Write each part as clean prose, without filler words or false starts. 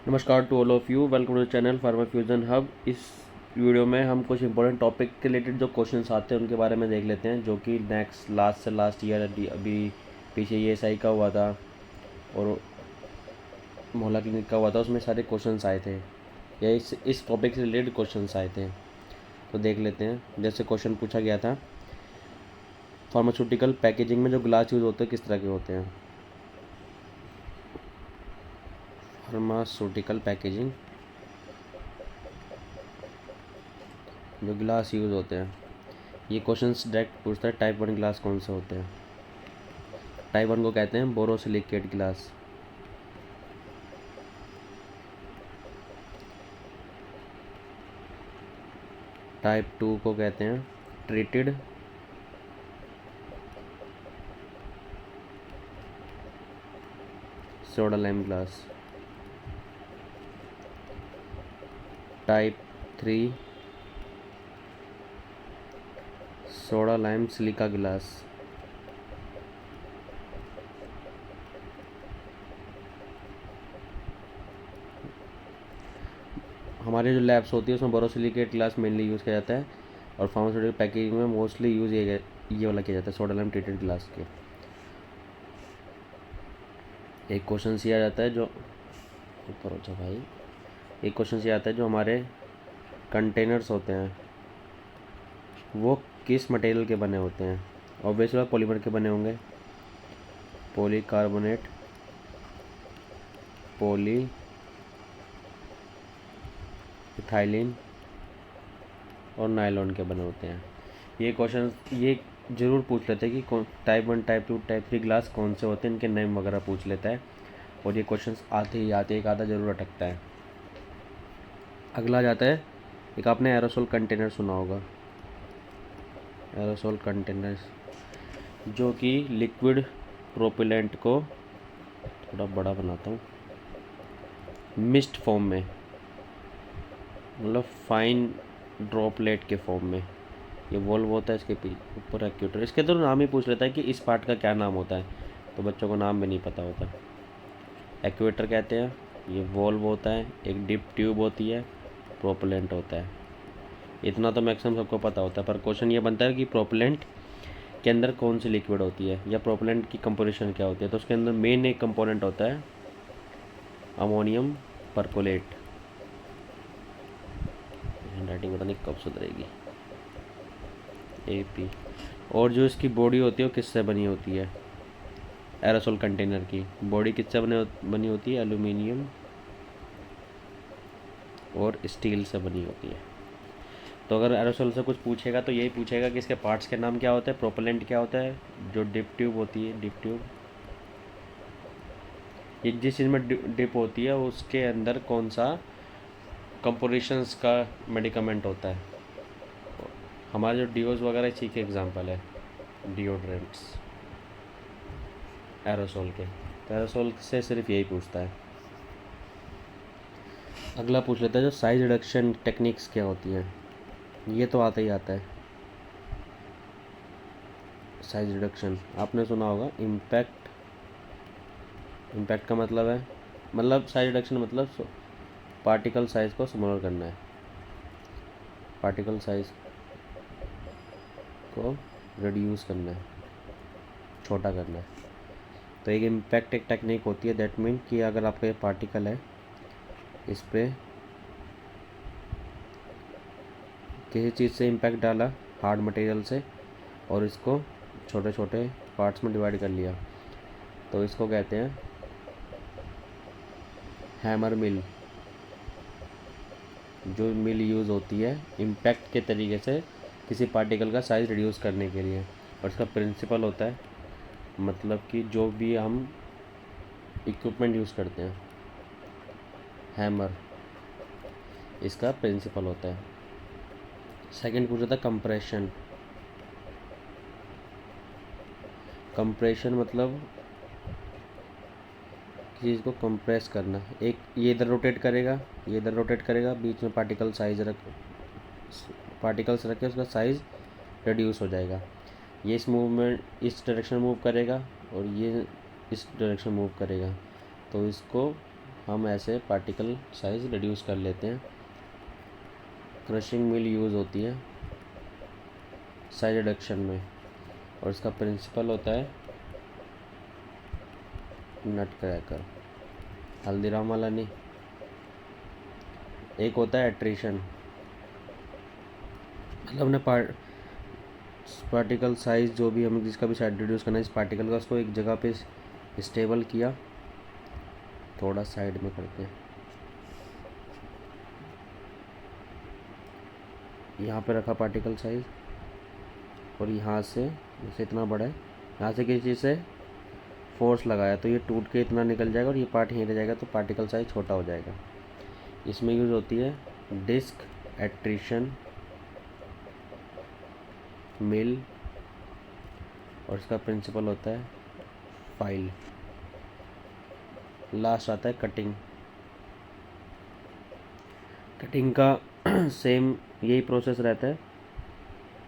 नमस्कार to all of you, welcome to the channel Pharma Fusion Hub. इस video में हम कुछ इंपॉर्टेंट टॉपिक के रिलेटेड जो क्वेश्चंस आते हैं उनके बारे में देख लेते हैं, जो कि लास्ट ईयर अभी पीछे ESI का हुआ था और मोहल्ला क्लिनिक का हुआ था। उसमें सारे क्वेश्चंस आए थे या इस टॉपिक से रिलेटेड क्वेश्चंस आए थे, तो देख लेते हैं। जैसे क्वेश्चन पूछा गया था, फार्मास्यूटिकल पैकेजिंग में जो ग्लास यूज़ होते हैं किस तरह के होते हैं। फार्मास्यूटिकल पैकेजिंग जो ग्लास यूज़ होते हैं, ये क्वेश्चंस डायरेक्ट पूछता है टाइप 1 ग्लास कौन से होते हैं। टाइप 1 को कहते हैं बोरोसिलिकेट ग्लास। टाइप 2 को कहते हैं treated soda lime glass. Type 3 soda lime silica glass. हमारे जो लैब्स होती है उसमें बोरोसिलिकेट ग्लास मेनली यूज़ किया जाता है और फार्मास्यूटिकल पैकेजिंग में मोस्टली यूज़ ये वाला किया जाता है, सोडा लाइम ट्रीटेड ग्लास के। एक क्वेश्चन ये आ जाता है जो ऊपर हो जाए भाई, एक क्वेश्चन ये आता है जो हमारे कंटेनर्स होते हैं वो किस मटेरियल के बने होते हैं। ऑब्वियसली पॉलीमर के बने होंगे, पॉलीकार्बोनेट, पॉली इथाइलिन और नायलॉन के बने होते हैं। ये क्वेश्चन ये ज़रूर पूछ लेते हैं कि कौन टाइप 1, टाइप 2, टाइप 3 ग्लास कौन से होते हैं, इनके नेम वगैरह पूछ लेता है और ये क्वेश्चन आते ही आते एक आधा ज़रूर अटकता है। अगला जाता है, एक आपने एरोसोल कंटेनर सुना होगा। एरोसोल कंटेनर्स जो कि लिक्विड प्रोपेलेंट को थोड़ा बड़ा बनाता हूँ, मिस्ट फॉर्म में, मतलब फाइन ड्रॉपलेट के फॉर्म में ये वॉल्व होता है, इसके ऊपर एक्यूटर। इसके तो नाम ही पूछ लेता है कि इस पार्ट का क्या नाम होता है, तो बच्चों को नाम भी नहीं पता होता। एक्यूटर कहते हैं, ये वॉल्व होता है, एक डिप ट्यूब होती है, प्रोपेलेंट होता है। इतना तो मैक्सिमम सबको पता होता है, पर क्वेश्चन ये बनता है कि प्रोपेलेंट के अंदर कौन सी लिक्विड होती है या प्रोपेलेंट की कंपोजिशन क्या होती है। तो उसके अंदर मेन एक कंपोनेंट होता है अमोनियम परकोलेट। हैंडराइटिंग पता नहीं कब सुधरेगी। AP। और जो इसकी बॉडी होती है वो किससे बनी होती है। एरोसोल कंटेनर की बॉडी किससे बनी होती है, एल्यूमिनियम और स्टील से बनी होती है। तो अगर एरोसोल से कुछ पूछेगा तो यही पूछेगा कि इसके पार्ट्स के नाम क्या होते हैं, प्रोपेलेंट क्या होता है, जो डिप ट्यूब होती है, डिप ट्यूब ये जिस चीज़ में डिप होती है उसके अंदर कौन सा कंपोजिशंस का मेडिकामेंट होता है। हमारे जो डीओज वगैरह इसी के एग्जांपल है, डिओड्रेंट्स एरोसोल के। तो एरोसोल से सिर्फ यही पूछता है। अगला पूछ लेता है जो साइज रिडक्शन टेक्निक्स क्या होती हैं। ये तो आता ही आता है। साइज रिडक्शन आपने सुना होगा। इम्पैक्ट का मतलब है, मतलब साइज रिडक्शन मतलब पार्टिकल साइज को स्मॉलर करना है, पार्टिकल साइज को रिड्यूस करना है, छोटा करना है। तो एक इम्पैक्ट एक टेक्निक होती है, दैट मीन कि अगर आपका ये पार्टिकल है, इस पर किसी चीज़ से इम्पैक्ट डाला, हार्ड मटेरियल से, और इसको छोटे छोटे पार्ट्स में डिवाइड कर लिया, तो इसको कहते हैं हैमर मिल। जो मिल यूज़ होती है इम्पैक्ट के तरीके से किसी पार्टिकल का साइज़ रिड्यूस करने के लिए, और इसका प्रिंसिपल होता है, मतलब कि जो भी हम इक्विपमेंट यूज़ करते हैं, हैमर इसका प्रिंसिपल होता है। सेकंड पूछा था कंप्रेशन। कंप्रेशन मतलब चीज़ को कंप्रेस करना। एक ये इधर रोटेट करेगा, ये इधर रोटेट करेगा, बीच में पार्टिकल्स रखे, उसका साइज़ रिड्यूस हो जाएगा। ये इस मूवमेंट इस डायरेक्शन मूव करेगा और ये इस डायरेक्शन मूव करेगा, तो इसको हम ऐसे पार्टिकल साइज रिड्यूस कर लेते हैं। क्रशिंग मिल यूज़ होती है साइज रिडक्शन में, और इसका प्रिंसिपल होता है नट क्रैकर। हल्दीराम वाला नहीं। एक होता है एट्रीशन, मतलब हमने पार्टिकल साइज जो भी हमें जिसका भी साइज रिड्यूस करना है इस पार्टिकल का, उसको एक जगह पे स्टेबल किया। थोड़ा साइड में करते हैं, यहाँ पे रखा पार्टिकल साइज, और यहाँ से जैसे इतना बड़ा है, यहाँ से किसी चीज़ से फोर्स लगाया तो ये टूट के इतना निकल जाएगा और ये पार्ट यहीं रह जाएगा, तो पार्टिकल साइज छोटा हो जाएगा। इसमें यूज़ होती है डिस्क एट्रीशन मिल, और इसका प्रिंसिपल होता है फाइल। लास्ट आता है कटिंग। कटिंग का सेम यही प्रोसेस रहता है।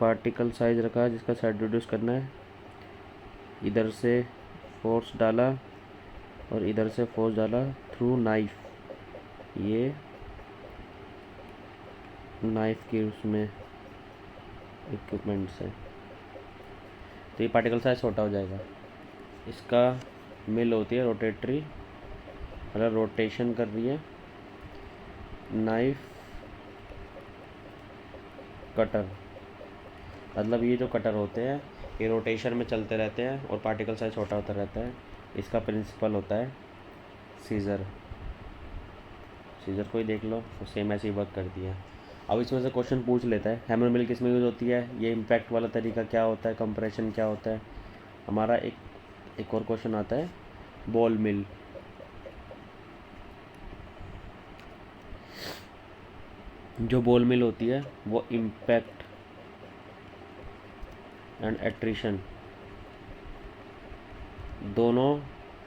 पार्टिकल साइज रखा जिसका साइज रिड्यूस करना है, इधर से फोर्स डाला और इधर से फोर्स डाला थ्रू नाइफ। ये नाइफ की उसमें इक्विपमेंट से, तो ये पार्टिकल साइज छोटा हो जाएगा। इसका मिल होती है रोटेटरी, मतलब रोटेशन कर रही है नाइफ कटर। मतलब ये जो कटर होते हैं ये रोटेशन में चलते रहते हैं और पार्टिकल साइज छोटा होता रहता है। इसका प्रिंसिपल होता है सीज़र। सीज़र को ही देख लो, तो सेम ऐसे ही वर्क करती है। अब इसमें से क्वेश्चन पूछ लेता है हैमर मिल किस में यूज़ होती है, ये इम्पैक्ट वाला तरीका क्या होता है, कंप्रेशन क्या होता है। हमारा एक और क्वेश्चन आता है बॉल मिल। जो बॉल मिल होती है वो इम्पैक्ट एंड एट्रीशन दोनों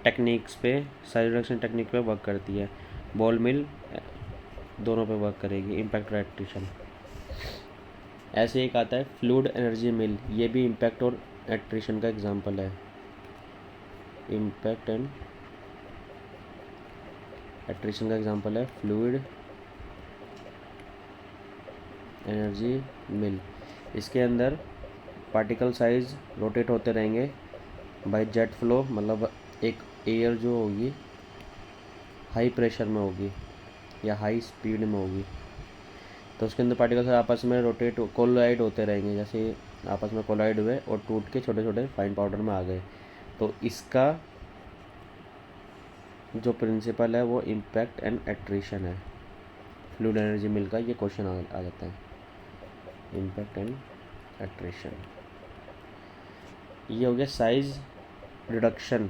टेक्निक्स पे, साइज रिडक्शन टेक्निक पे वर्क करती है। बॉल मिल दोनों पे वर्क करेगी, इम्पैक्ट और एट्रीशन। ऐसे एक आता है फ्लूइड एनर्जी मिल, ये भी इम्पैक्ट और एट्रीशन का एग्जांपल है। इम्पैक्ट एंड एट्रीशन का एग्जांपल है फ्लूइड एनर्जी मिल। इसके अंदर पार्टिकल साइज रोटेट होते रहेंगे बाय जेट फ्लो, मतलब एक एयर जो होगी हाई प्रेशर में होगी या हाई स्पीड में होगी, तो उसके अंदर पार्टिकल्स आपस में रोटेट कोलाइड होते रहेंगे। जैसे आपस में कोलाइड हुए और टूट के छोटे छोटे फाइन पाउडर में आ गए, तो इसका जो प्रिंसिपल है वो इम्पैक्ट एंड एट्रीशन है। फ्लूइड एनर्जी मिल का ये क्वेश्चन आ जाता है, इम्पैक्ट एंड एट्रीशन। ये हो गया साइज रिडक्शन।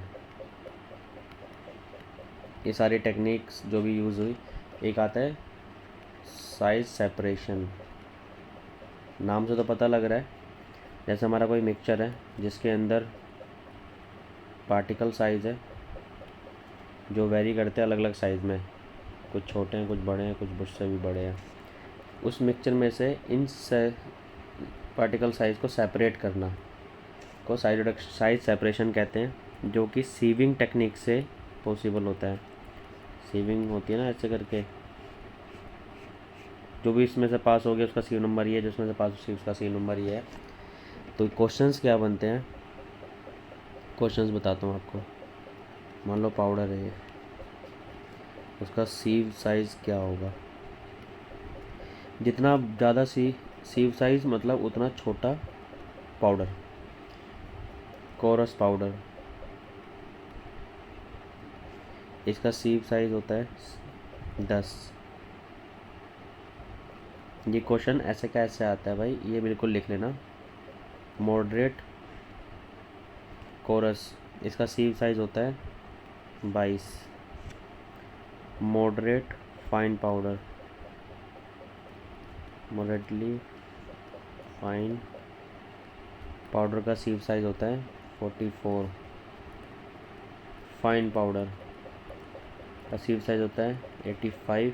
ये सारी टेक्निक्स जो भी यूज़ हुई। एक आता है साइज सेपरेशन। नाम से तो पता लग रहा है, जैसे हमारा कोई मिक्सचर है जिसके अंदर पार्टिकल साइज है जो वेरी करते हैं अलग अलग साइज़ में, कुछ छोटे हैं कुछ बड़े हैं कुछ मुझसे भी बड़े हैं। उस मिक्सचर में से इन पार्टिकल साइज़ को सेपरेट करना को साइज सेपरेशन कहते हैं, जो कि सीविंग टेक्निक से पॉसिबल होता है। सीविंग होती है ना, ऐसे करके जो भी इसमें से पास हो गया उसका सी नंबर ये है, जिसमें से पास हो उसका सी नंबर ये है। तो क्वेश्चंस क्या बनते हैं, क्वेश्चंस बताता हूँ आपको। मान लो पाउडर है ये, उसका सीव साइज़ क्या होगा। जितना ज़्यादा सीव साइज़ मतलब उतना छोटा पाउडर। कोरस पाउडर, इसका सीव साइज़ होता है 10। ये क्वेश्चन ऐसे का ऐसे आता है भाई, ये बिल्कुल लिख लेना। मॉडरेट कोरस, इसका सीव साइज़ होता है 22। Moderate fine powder, moderately fine powder का सीव साइज़ होता है 44। फाइन पाउडर का सीव साइज़ होता है 85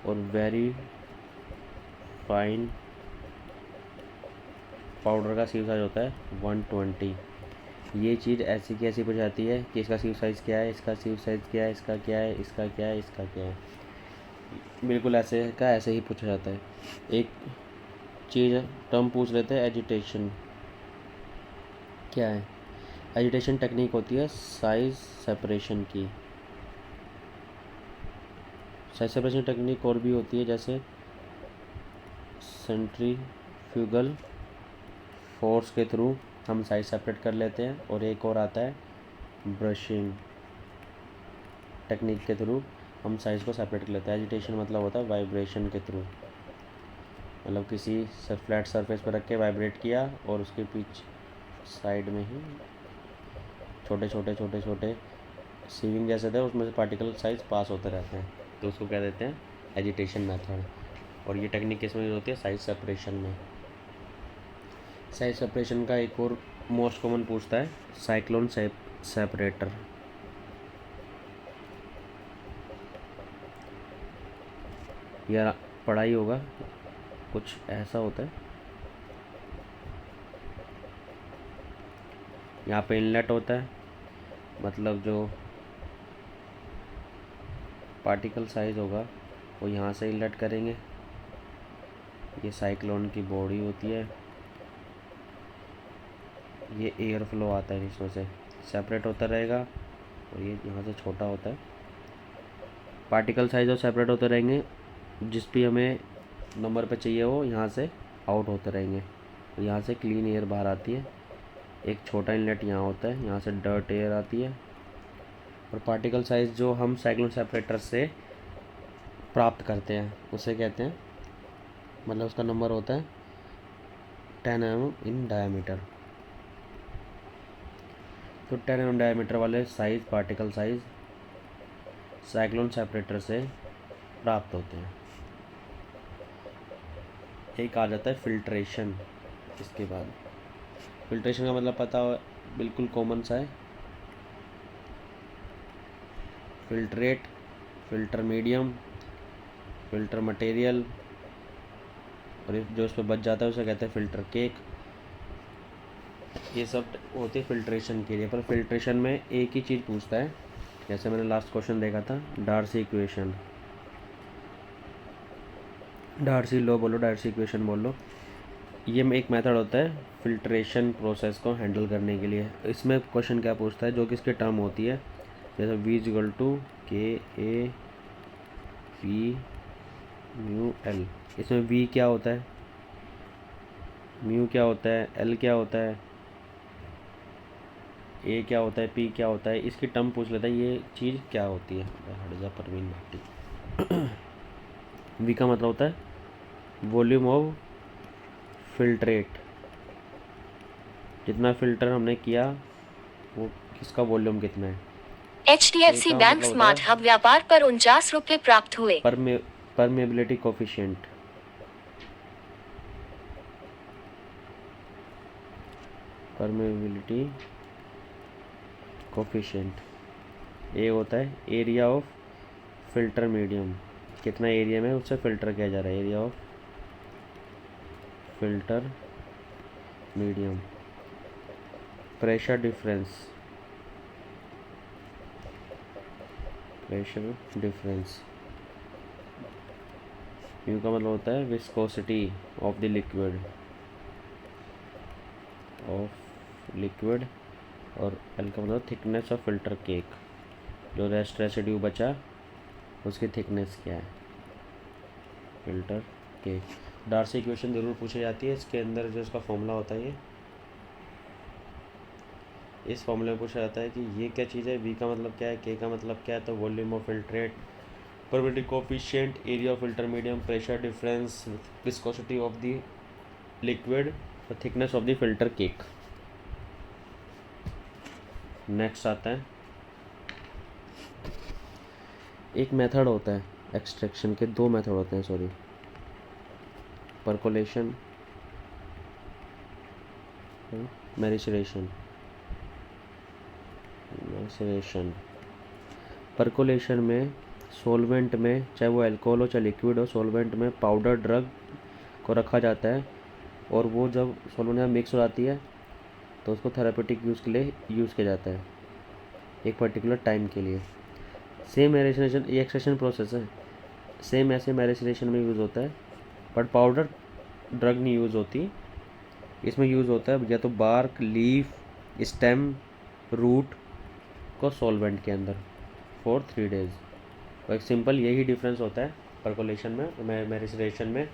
और वेरी फाइन पाउडर का सीव साइज़ होता है 120। ये चीज़ ऐसी की ऐसी पूछ जाती है कि इसका सीव साइज़ क्या है, इसका सीव साइज़ क्या है, इसका क्या है, इसका क्या है, इसका क्या है। बिल्कुल ऐसे का ऐसे ही पूछा जाता है। एक चीज़ टर्म पूछ लेते हैं, एजिटेशन क्या है। एजिटेशन टेक्निक होती है साइज सेपरेशन की। साइज सेपरेशन टेक्निक और भी होती है, जैसे सेंट्रीफ्यूगल फोर्स के थ्रू हम साइज सेपरेट कर लेते हैं, और एक और आता है ब्रशिंग टेक्निक के थ्रू हम साइज को सेपरेट कर लेते हैं। एजिटेशन मतलब होता है वाइब्रेशन के थ्रू, मतलब किसी फ्लैट सरफेस पर रख के वाइब्रेट किया और उसके पीछे साइड में ही छोटे छोटे छोटे छोटे सीविंग जैसे थे, उसमें से पार्टिकल साइज पास होते रहते हैं, तो उसको क्या देते हैं, एजिटेशन मेथड। और ये टेक्निक किस में यूज होती है, साइज सेपरेशन में। साइज सेपरेशन का एक और मोस्ट कॉमन पूछता है साइक्लोन सेपरेटर। या पढ़ाई होगा, कुछ ऐसा होता है, यहाँ पे इनलेट होता है, मतलब जो पार्टिकल साइज होगा वो यहाँ से इनलेट करेंगे। ये साइक्लोन की बॉडी होती है, ये एयर फ्लो आता है, इसमें से सेपरेट होता रहेगा, और ये यहाँ से छोटा होता है। पार्टिकल साइज और सेपरेट होते रहेंगे, जिस भी हमें नंबर पे चाहिए वो यहाँ से आउट होते रहेंगे। यहाँ से क्लीन एयर बाहर आती है, एक छोटा इनलेट यहाँ होता है, यहाँ से डर्ट एयर आती है। और पार्टिकल साइज जो हम साइक्लोन सेपरेटर से प्राप्त करते हैं उसे कहते हैं, मतलब उसका नंबर होता है 10 mm इन डायमीटर। तो 10 mm डायमीटर वाले size particle size cyclone separator से प्राप्त होते हैं। एक आ जाता है फिल्ट्रेशन। इसके बाद फिल्ट्रेशन का मतलब पता हो, बिल्कुल कॉमन सा है, filtrate, filter medium, filter material, और जो उस पर बच जाता है उसे कहते हैं फिल्टर केक। ये सब होती है फिल्ट्रेशन के लिए। पर फिल्ट्रेशन में एक ही चीज़ पूछता है, जैसे मैंने लास्ट क्वेश्चन देखा था, डार्सी इक्वेशन, डार्सी लॉ बोलो, डार्सी इक्वेशन बोलो। ये एक मेथड होता है फिल्ट्रेशन प्रोसेस को हैंडल करने के लिए। इसमें क्वेश्चन क्या पूछता है, जो कि इसकी टर्म होती है, जैसे V=KA/V/μL। इसमें V क्या होता है, म्यू क्या होता है, L क्या होता है, A क्या होता है, P क्या होता है, इसकी टर्म पूछ लेता है, ये चीज़ क्या होती है। हट जा परवीन भट्टी। V का मतलब होता है वॉल्यूम ऑफ फिल्ट्रेट, जितना फिल्टर हमने किया वो किसका वॉल्यूम कितना है। HDFC bank Smart Hub Vyapar पर 49 रुपये प्राप्त हुए। Permeability coefficient, permeability coefficient. A होता है एरिया ऑफ फिल्टर मीडियम, कितना एरिया में उससे फिल्टर किया जा रहा है, area of filter medium. Pressure difference, pressure difference. U का मतलब होता है विस्कोसिटी ऑफ द लिक्विड, और एल का मतलब थिकनेस ऑफ फिल्टर केक, जो रेस्ट रेसिड्यू बचा उसकी थिकनेस क्या है, फिल्टर केक। डार्सी इक्वेशन ज़रूर पूछी जाती है, इसके अंदर जो इसका फॉर्मूला होता है, ये इस फॉर्मूले में पूछा जाता है कि ये क्या चीज़ है, वी का मतलब क्या है, के का मतलब क्या है, तो volume of filtrate, permeability coefficient, area of filter medium, pressure difference, viscosity of the liquid, और thickness of the filter cake. Next आता है, एक मेथड होता है एक्सट्रैक्शन के, दो मेथड होते हैं सॉरी, परकोलेशन, मैरिचरेशन। परकोलेशन में सॉल्वेंट में, चाहे वो अल्कोहल हो चाहे लिक्विड हो, सॉल्वेंट में पाउडर ड्रग को रखा जाता है, और वो जब सॉल्वेंट में मिक्स हो जाती है तो उसको थेरापेटिक यूज़ के लिए यूज़ किया जाता है एक पर्टिकुलर टाइम के लिए। सेम मैरिनेशन, ये एक्सट्रैक्शन प्रोसेस है, सेम ऐसे मैरिनेशन में यूज़ होता है, बट पाउडर ड्रग नहीं यूज़ होती। इसमें यूज़ होता है या तो बार्क, लीफ, स्टेम, रूट को सॉल्वेंट के अंदर फॉर 3 डेज़। तो एक सिंपल यही डिफरेंस होता है परकोलेशन में, मैरिनेशन में,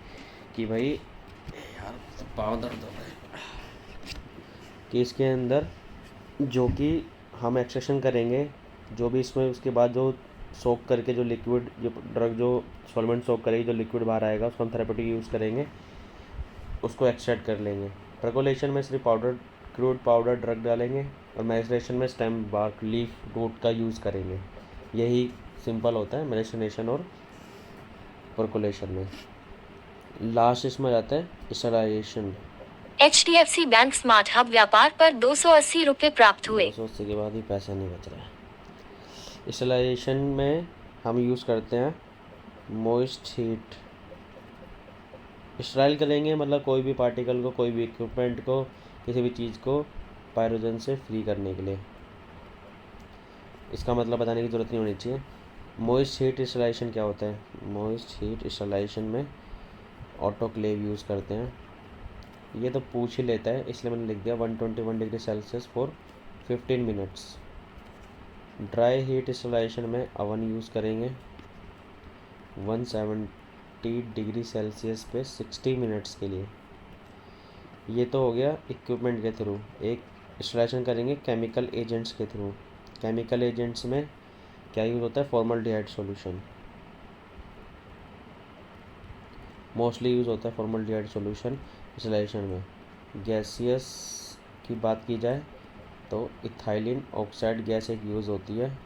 कि भाई यार पाँव दर्द हो रहा है, कि इसके अंदर जो कि हम एक्सट्रैक्शन करेंगे, जो भी इसमें उसके बाद जो सोक करके जो लिक्विड, जो ड्रग, जो सॉल्वेंट सोक करेगी, जो लिक्विड बाहर आएगा उसको हम थेरापेटिक यूज़ करेंगे, उसको एक्सट्रैक्ट कर लेंगे। परकोलेशन में सिर्फ पाउडर, क्रूड पाउडर ड्रग डालेंगे, और मैरिनेशन में स्टेम, बार्क, लीफ, रूट का यूज़ करेंगे। यही सिंपल होता है मैरिनेशन और परकोलेशन में। लास्ट इसमें जाता है sterilisation. HDFC bank Smart Hub Vyapar पर 280 रुपये प्राप्त हुए। 280 के बाद भी पैसा नहीं बच रहा है। स्टरलाइजेशन में हम यूज़ करते हैं मॉइस्ट हीट। स्टराइल करेंगे मतलब कोई भी पार्टिकल को, कोई भी इक्विपमेंट को, किसी भी चीज़ को पायरोजन से फ्री करने के लिए। इसका मतलब बताने की ज़रूरत नहीं होनी चाहिए। मॉइस्ट हीट स्टरलाइजेशन क्या होता है? मॉइस्ट हीट स्टरलाइजेशन में ऑटोक्लेव यूज़ करते हैं। ये तो पूछ ही लेता है, इसलिए मैंने लिख दिया 121 degree Celsius for 15 minutes. Dry heat sterilisation में अवन यूज़ करेंगे 170 डिग्री सेल्सियस पे 60 मिनट्स के लिए। ये तो हो गया इक्विपमेंट के थ्रू। एक स्टरलाइजेशन करेंगे केमिकल एजेंट्स के थ्रू। केमिकल एजेंट्स में क्या यूज़ होता है? फॉर्मल्डिहाइड सॉल्यूशन मोस्टली यूज़ होता है, फॉर्मल्डिहाइड सॉल्यूशन स्टरलाइजेशन में। गैसियस की बात की जाए तो इथाइलिन ऑक्साइड गैस एक यूज़ होती है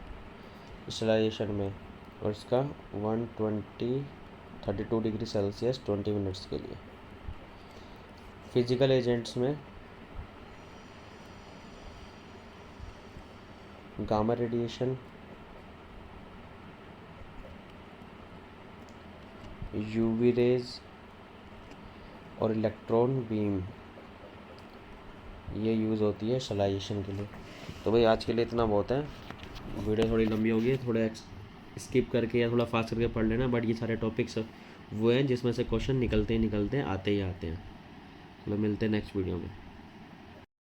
स्टरलाइजेशन में, और इसका 132 डिग्री सेल्सियस 20 मिनट्स के लिए। फिजिकल एजेंट्स में गामा रेडिएशन, यूवी रेज और इलेक्ट्रॉन बीम, ये यूज़ होती है स्टरलाइजेशन के लिए। तो भाई आज के लिए इतना बहुत है। वीडियो थोड़ी लंबी होगी, थोड़ा स्किप करके या थोड़ा फास्ट करके पढ़ लेना, बट ये सारे टॉपिक्स वो हैं जिसमें से क्वेश्चन निकलते ही निकलते हैं, आते ही आते हैं। चलो मिलते हैं नेक्स्ट वीडियो में।